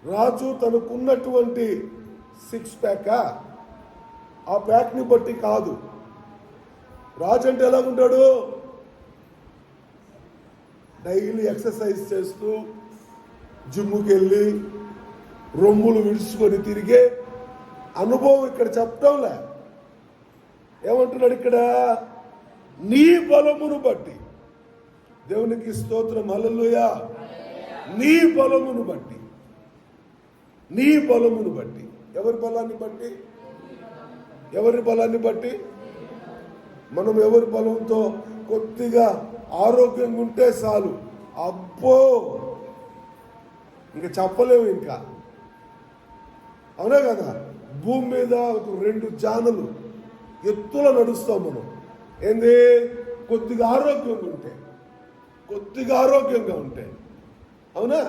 రాజు తనకున్నటువంటి 6 ప్యాక్ ఆ ప్యాక్ని బట్టి కాదు. రాజు అంటే ఎలాగుంటాడు? డైలీ ఎక్సర్సైజ్ చేస్తూ జిమ్ముకి వెళ్ళి రొమ్ములు విడుచుకొని తిరిగే అనుభవం ఇక్కడ చెప్పటంలే. ఏమంటున్నాడు ఇక్కడ? నీ బలమును బట్టి. దేవునికి స్తోత్రం, హల్లెలూయా. నీ బలమును బట్టి, నీ బలమును బట్టి. ఎవరి బలాన్ని బట్టి? ఎవరి బలాన్ని బట్టి? మనం ఎవరి బలంతో కొద్దిగా ఆరోగ్యంగా ఉంటే చాలు, అబ్బో ఇంకా చెప్పలేము. ఇంకా అవునా కదా? భూమి మీద ఒక 2 జానులు ఎత్తులో నడుస్తాం మనం. ఏంది? కొద్దిగా ఆరోగ్యంగా ఉంటే, కొద్దిగా ఆరోగ్యంగా ఉంటే. అవునా?